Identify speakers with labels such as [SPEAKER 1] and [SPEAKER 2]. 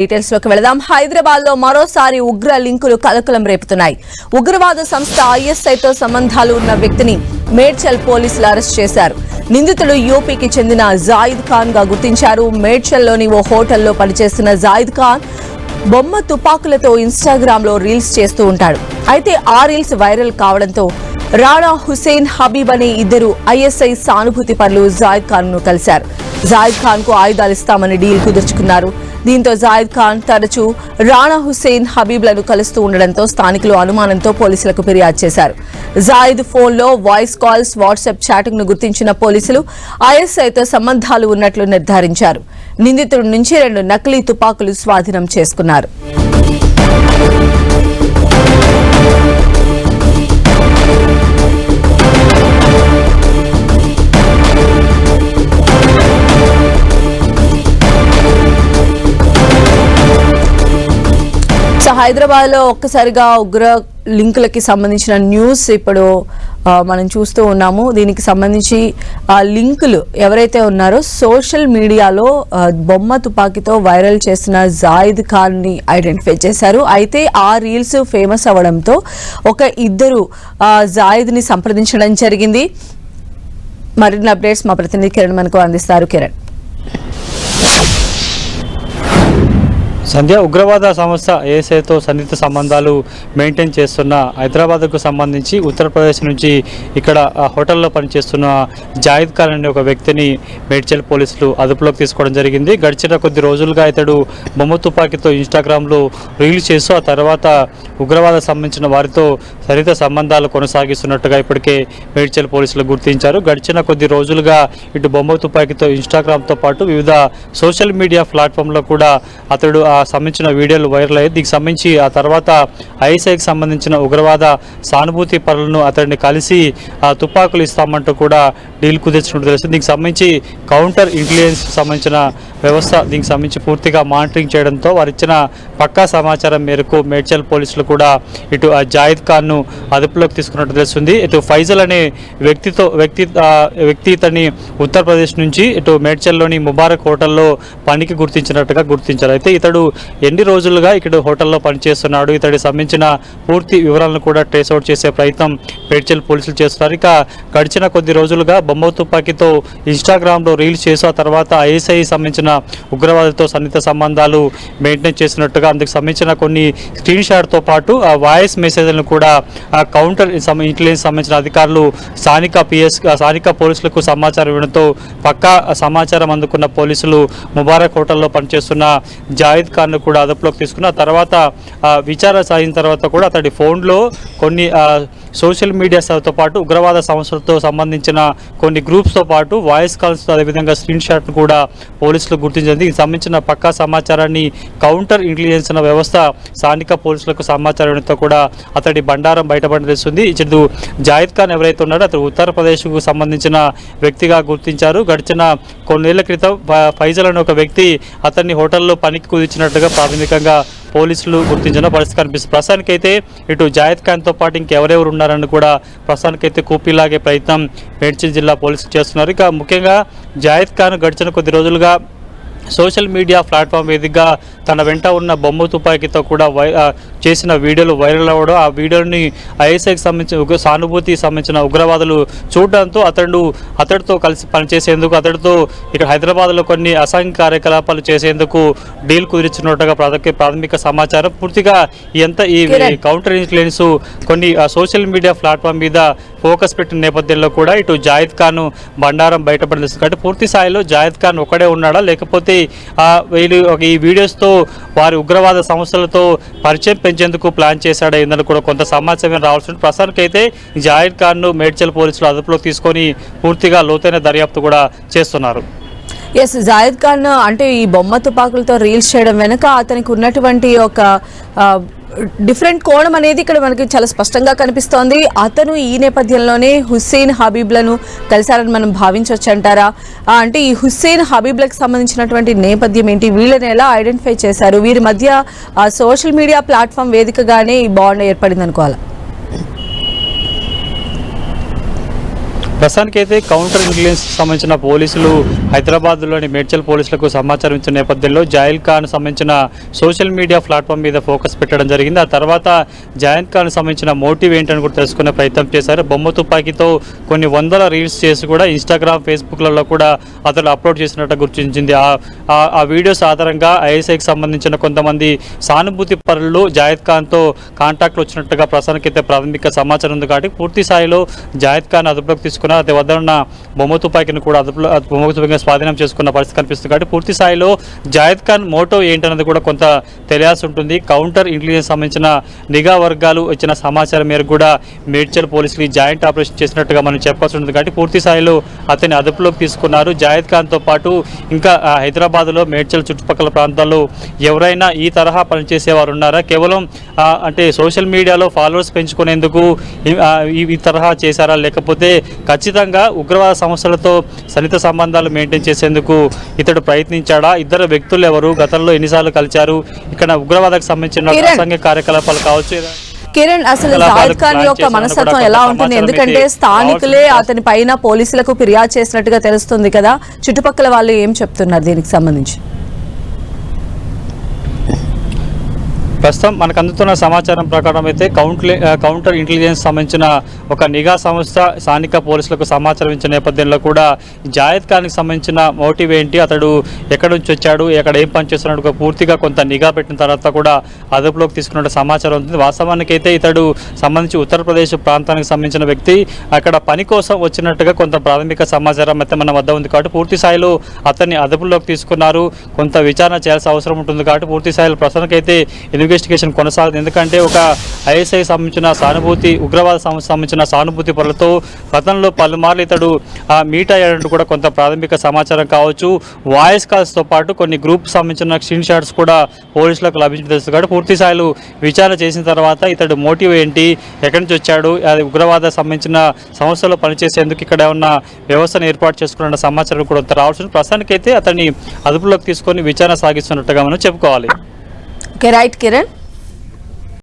[SPEAKER 1] Details లోకి వెళదాం. హైదరాబాద్ లో మరోసారి ఉగ్ర లింకులు కలకలం రేపుతున్నాయి. ఉగ్రవాద సంస్థ ఐఎస్ఐతో సంబంధాలు ఉన్న వ్యక్తిని మేడ్చల్ పోలీసులు అరెస్ట్ చేశారు. నిందితుడు యూపీకి చెందిన జాయిద్ ఖాన్ గా గుర్తించారు. మేడ్చల్లోని ఓ హోటల్లో పనిచేస్తున్న జాయిద్ ఖాన్ బొమ్మ తుపాకులతో ఇన్స్టాగ్రామ్ లో రీల్స్ చేస్తూ ఉంటాడు. అయితే ఆ రీల్స్ వైరల్ కావడంతో రాణా హుసేన్ హబీబ్ అనే ఇద్దరు ఐఎస్ఐ సానుభూతి పరులు జాయిద్ ఖాన్ ను కలిశారు. జాయిద్ ఖాన్ కు ఆయుధాలు ఇస్తామని డీల్ కుదుర్చుకున్నారు. దీంతో జాయిద్ ఖాన్ తరచూ రాణా హుసేన్ హబీబ్లను కలుస్తూ ఉండడంతో స్థానికులు అనుమానంతో పోలీసులకు ఫిర్యాదు చేశారు. జాయిద్ ఫోన్లో వాయిస్ కాల్స్, వాట్సాప్ చాటింగ్ ను గుర్తించిన పోలీసులు ఐఎస్ఐతో సంబంధాలు ఉన్నట్లు నిర్ధారించారు. నిందితుడి నుంచి 2 నకిలీ తుపాకులు స్వాధీనం చేసుకున్నారు. హైదరాబాద్ లో ఒక్కసారిగా ఉగ్ర లింకులకి సంబంధించిన న్యూస్ ఇప్పుడు మనం చూస్తూ ఉన్నాము. దీనికి సంబంధించి ఆ లింకులు ఎవరైతే ఉన్నారో సోషల్ మీడియాలో బొమ్మ తుపాకీతో వైరల్ చేసిన జాయిద్ ఖాన్ ని ఐడెంటిఫై చేశారు. అయితే ఆ రీల్స్ ఫేమస్ అవ్వడంతో ఒక ఇద్దరు జాయిద్ ని సంప్రదించడం జరిగింది. మరిన్ని అప్డేట్స్ మా ప్రతినిధి కిరణ్ మనకు అందిస్తారు. కిరణ్,
[SPEAKER 2] సంధ్య, ఉగ్రవాద సంస్థ ఏసైతో సన్నిహిత సంబంధాలు మెయింటైన్ చేస్తున్న హైదరాబాద్కు సంబంధించి ఉత్తరప్రదేశ్ నుంచి ఇక్కడ హోటల్లో పనిచేస్తున్న జాయిద్ ఖాన్ అనే ఒక వ్యక్తిని మేడ్చల్ పోలీసులు అదుపులోకి తీసుకోవడం జరిగింది. గడిచిన కొద్ది రోజులుగా ఇతడు బొమ్మ తుపాకీతో ఇన్స్టాగ్రామ్లో రీల్స్ చేస్తూ ఆ తర్వాత ఉగ్రవాద సంబంధించిన వారితో సన్నిహిత సంబంధాలు కొనసాగిస్తున్నట్టుగా ఇప్పటికే మేడ్చల్ పోలీసులు గుర్తించారు. గడిచిన కొద్ది రోజులుగా ఇటు బొమ్మ తుపాకీతో ఇన్స్టాగ్రామ్తో పాటు వివిధ సోషల్ మీడియా ప్లాట్ఫామ్లో కూడా అతడు సంబంధించిన వీడియోలు వైరల్ అయ్యాయి. దీనికి సంబంధించి ఆ తర్వాత ఐఎస్ఐకి సంబంధించిన ఉగ్రవాద సానుభూతి పరులను అతడిని కలిసి తుపాకులు ఇస్తామంటూ కూడా డీల్ కుదిర్చినట్టు తెలుస్తుంది. దీనికి సంబంధించి కౌంటర్ ఇంటెలిజెన్స్ సంబంధించిన వ్యవస్థ దీనికి సంబంధించి పూర్తిగా మానిటరింగ్ చేయడంతో వారిచ్చిన పక్కా సమాచారం మేరకు మేడ్చల్ పోలీసులు కూడా ఇటు జాయిద్ ఖాన్ను అదుపులోకి తీసుకున్నట్టు తెలుస్తుంది. ఇటు ఫైజల్ అనే వ్యక్తి ఇతన్ని ఉత్తరప్రదేశ్ నుంచి ఇటు మేడ్చల్లోని ముబారక్ హోటల్లో పనికి గుర్తించారు. అయితే ఇతడు ఎన్ని రోజులుగా ఇక్కడ హోటల్లో పనిచేస్తున్నాడు, ఇతడికి సంబంధించిన పూర్తి వివరాలను కూడా ట్రేస్ అవుట్ చేసే ప్రయత్నం మేడ్చల్ పోలీసులు చేస్తున్నారు. ఇక గడిచిన కొద్ది రోజులుగా బొమ్మ తుపాకీతో ఇన్స్టాగ్రామ్లో రీల్స్ చేసి ఆ తర్వాత ఐఎస్ఐ సంబంధించిన ఉగ్రవాదులతో సన్నిహిత సంబంధాలు మెయింటైన్ చేసినట్టుగా అందుకు సంబంధించిన కొన్ని స్క్రీన్ షాట్తో పాటు ఆ వాయిస్ మెసేజ్లను కూడా కౌంటర్ ఇంటెలిజెన్స్ సంబంధించిన అధికారులు స్థానిక పోలీసులకు సమాచారం ఇవ్వడంతో పక్కా సమాచారం అందుకున్న పోలీసులు ముబారక్ హోటల్లో పనిచేస్తున్న జాయిద్ ఖాన్ కూడా అదుపులోకి తీసుకున్న తర్వాత విచారణ సాగిన తర్వాత కూడా అతడి ఫోన్లో కొన్ని సోషల్ మీడియాతో పాటు ఉగ్రవాద సంస్థలతో సంబంధించిన కొన్ని గ్రూప్స్తో పాటు వాయిస్ కాల్స్ అదేవిధంగా స్క్రీన్ షాట్ను కూడా పోలీసులు గుర్తించింది. దీనికి సంబంధించిన పక్కా సమాచారాన్ని కౌంటర్ ఇంటెలిజెన్స్ అన్న వ్యవస్థ స్థానిక పోలీసులకు సమాచారంతో కూడా అతడి బండారం బయటపడి తెలుస్తుంది. ఇటు జాయిద్ ఖాన్ ఎవరైతే ఉన్నాడో అతడు ఉత్తరప్రదేశ్కు సంబంధించిన వ్యక్తిగా గుర్తించారు. గడిచిన కొన్నేళ్ల క్రితం ఫైజల్ అనే ఒక వ్యక్తి అతన్ని హోటల్లో పనికి కుదిర్చినట్టుగా ప్రాథమికంగా పోలీసులు గుర్తించిన పరిస్థితి కనిపిస్తుంది. ప్రస్తుతానికైతే ఇటు జాయిద్ ఖాన్తో పాటు ఇంకెవరెవరు ఉన్నారని కూడా ప్రస్తుతానికైతే కూపీలాగే ప్రయత్నం మేడ్చల్ జిల్లా పోలీసులు చేస్తున్నారు. ఇక ముఖ్యంగా జాయిద్ ఖాన్ గడిచిన కొద్ది రోజులుగా సోషల్ మీడియా ప్లాట్ఫామ్ వేదికగా తన వెంట ఉన్న బొమ్మ తుపాకీతో కూడా చేసిన వీడియోలు వైరల్ అవ్వడం, ఆ వీడియోని ఐఎస్ఐకి సంబంధించిన సానుభూతికి సంబంధించిన ఉగ్రవాదులు చూడడంతో అతడితో కలిసి పనిచేసేందుకు అతడితో ఇక్కడ హైదరాబాద్లో కొన్ని అసాంఘిక కార్యకలాపాలు చేసేందుకు డీల్ కుదిరించినట్టుగా ప్రాథమిక సమాచారం. పూర్తిగా ఈ కౌంటర్ ఇంటెలిజెన్స్ కొన్ని సోషల్ మీడియా ప్లాట్ఫామ్ మీద ఫోకస్ పెట్టిన నేపథ్యంలో కూడా ఇటు జాయిద్ ఖాన్ బండారం బయటపడింది. కాబట్టి పూర్తి స్థాయిలో జాయిద్ ఖాన్ ఒక్కడే ఉన్నాడా, లేకపోతే వీళ్ళు ఈ వీడియోస్తో వారి ఉగ్రవాద సంస్థలతో పరిచయం పెంచేందుకు ప్లాన్ చేశాడా ఏందని కూడా కొంత సమాచారం రావాల్సి ఉంటుంది. ప్రస్తుతానికైతే జాయిద్ ఖాన్ను మేడ్చల్ పోలీసులు అదుపులోకి తీసుకొని పూర్తిగా లోతైన దర్యాప్తు కూడా చేస్తున్నారు.
[SPEAKER 1] ఎస్, జాయిద్ ఖాన్ అంటే ఈ బొమ్మ తుపాకులతో రీల్స్ చేయడం వెనుక అతనికి ఉన్నటువంటి ఒక డిఫరెంట్ కోణం అనేది ఇక్కడ మనకి చాలా స్పష్టంగా కనిపిస్తోంది. అతను ఈ నేపథ్యంలోనే హుస్సేన్ హబీబ్లను కలిశారని మనం భావించవచ్చు అంటారా? అంటే ఈ హుస్సేన్ హబీబ్లకు సంబంధించినటువంటి నేపథ్యం ఏంటి, వీళ్ళని ఎలా ఐడెంటిఫై చేశారు, వీరి మధ్య సోషల్ మీడియా ప్లాట్ఫామ్ వేదికగానే ఈ బాండ్ ఏర్పడింది అనుకోవాలా?
[SPEAKER 2] ప్రస్తుతానికైతే కౌంటర్ ఇంటెలిజెన్స్ సంబంధించిన పోలీసులు హైదరాబాద్లోని మేడ్చల్ పోలీసులకు సమాచారం ఇచ్చిన నేపథ్యంలో జాయిల్ ఖాన్ సంబంధించిన సోషల్ మీడియా ప్లాట్ఫామ్ మీద ఫోకస్ పెట్టడం జరిగింది. ఆ తర్వాత జాయిల్ ఖాన్ సంబంధించిన మోటివ్ ఏంటని కూడా తెలుసుకునే ప్రయత్నం చేశారు. బొమ్మ తుపాకీతో కొన్ని వందల రీల్స్ చేసి కూడా ఇన్స్టాగ్రామ్, ఫేస్బుక్లలో కూడా అతను అప్లోడ్ చేసినట్టు గుర్తించింది. ఆ వీడియోస్ ఆధారంగా ఐఎస్ఐకి సంబంధించిన కొంతమంది సానుభూతి పరులు జాయిద్ ఖాన్తో కాంటాక్ట్లు వచ్చినట్టుగా ప్రస్తుతానికైతే ప్రాథమిక సమాచారం ఉంది. కాబట్టి పూర్తి స్థాయిలో జాయిద్ ఖాన్ అదుపులోకి తీసుకున్న అతని వద్ద ఉన్న బొమ్మ తుపాకీని కూడా బొమ్మ తుపాకీని స్వాధీనం చేసుకున్న పరిస్థితి కనిపిస్తుంది. కాబట్టి పూర్తి స్థాయిలో జాయిద్ ఖాన్ మోటో ఏంటన్నది కూడా కొంత తెలియాల్సి ఉంటుంది. కౌంటర్ ఇంటెలిజెన్స్ సంబంధించిన నిఘా వర్గాలు ఇచ్చిన సమాచారం మేరకు కూడా మేడ్చల్ పోలీసులు జాయింట్ ఆపరేషన్ చేసినట్టుగా మనం చెప్పాల్సి ఉంటుంది. కాబట్టి పూర్తి స్థాయిలో అతన్ని అదుపులోకి తీసుకున్నారు. జాయిద్ ఖాన్తో పాటు ఇంకా హైదరాబాద్లో మేడ్చల్ చుట్టుపక్కల ప్రాంతాల్లో ఎవరైనా ఈ తరహా పనిచేసేవారు ఉన్నారా, కేవలం అంటే సోషల్ మీడియాలో ఫాలోవర్స్ పెంచుకునేందుకు ఈ తరహా చేశారా, లేకపోతే ఖచ్చితంగా ఉగ్రవాద సంస్థలతో సన్నిహిత సంబంధాలు మెయింటైన్ చేసేందుకు ఇతడు ప్రయత్నించాడా, ఇద్దరు వ్యక్తులు ఎవరు, గతంలో ఎన్నిసార్లు కలిశారు, ఇక్కడ ఉగ్రవాదకు సంబంధించిన అసాంఘిక కార్యకలాపాలు కావచ్చు.
[SPEAKER 1] కిరణ్, అసలు జాయిద్ ఖాన్ యొక్క మనస్తత్వం ఎలా ఉంటుంది? ఎందుకంటే స్థానికులే అతని పైన పోలీసులకు ఫిర్యాదు చేసినట్టుగా తెలుస్తుంది కదా, చుట్టుపక్కల వాళ్ళు ఏం చెప్తున్నారు దీనికి సంబంధించి?
[SPEAKER 2] ప్రస్తుతం మనకు అందుతున్న సమాచారం ప్రకారం అయితే కౌంటర్ ఇంటెలిజెన్స్ సంబంధించిన ఒక నిఘా సంస్థ స్థానిక పోలీసులకు సమాచారం ఇచ్చిన నేపథ్యంలో కూడా జాయిద్ ఖాన్కి సంబంధించిన మోటివ్ ఏంటి, అతడు ఎక్కడి నుంచి వచ్చాడు, ఎక్కడ ఏం పనిచేస్తున్నాడు పూర్తిగా కొంత నిఘా పెట్టిన తర్వాత కూడా అదుపులోకి తీసుకున్న సమాచారం ఉంటుంది. వాస్తవానికి అయితే ఇతడు సంబంధించి ఉత్తరప్రదేశ్ ప్రాంతానికి సంబంధించిన వ్యక్తి, అక్కడ పని కోసం వచ్చినట్టుగా కొంత ప్రాథమిక సమాచారం అయితే మన వద్ద ఉంది. కాబట్టి పూర్తి స్థాయిలో అతన్ని అదుపులోకి తీసుకున్నారు. కొంత విచారణ చేయాల్సిన అవసరం ఉంటుంది. కాబట్టి పూర్తి స్థాయిలో ప్రస్తుతానికైతే ఇన్వెస్టిగేషన్ కొనసాగుతుంది. ఎందుకంటే ఒక ఐఎస్ఐ సంబంధించిన సానుభూతి, ఉగ్రవాద సంబంధించిన సానుభూతి పనులతో గతంలో పలుమార్లు ఇతడు మీట్ అయ్యాడంటూ కూడా కొంత ప్రాథమిక సమాచారం కావచ్చు. వాయిస్ కాల్స్తో పాటు కొన్ని గ్రూప్ సంబంధించిన స్క్రీన్ షాట్స్ కూడా పోలీసులకు లభించిన తెలుసు. కాబట్టి పూర్తి స్థాయిలో విచారణ చేసిన తర్వాత ఇతడు మోటివ్ ఏంటి, ఎక్కడి నుంచి వచ్చాడు, అది ఉగ్రవాద సంబంధించిన సంస్థలో పనిచేసేందుకు ఇక్కడ ఉన్న వ్యవస్థను ఏర్పాటు చేసుకున్న సమాచారం కూడా రావాల్సింది. ప్రస్తుతానికైతే అతన్ని అదుపులోకి తీసుకొని విచారణ సాగిస్తున్నట్టుగా మనం చెప్పుకోవాలి.
[SPEAKER 1] Okay, right, Kiran.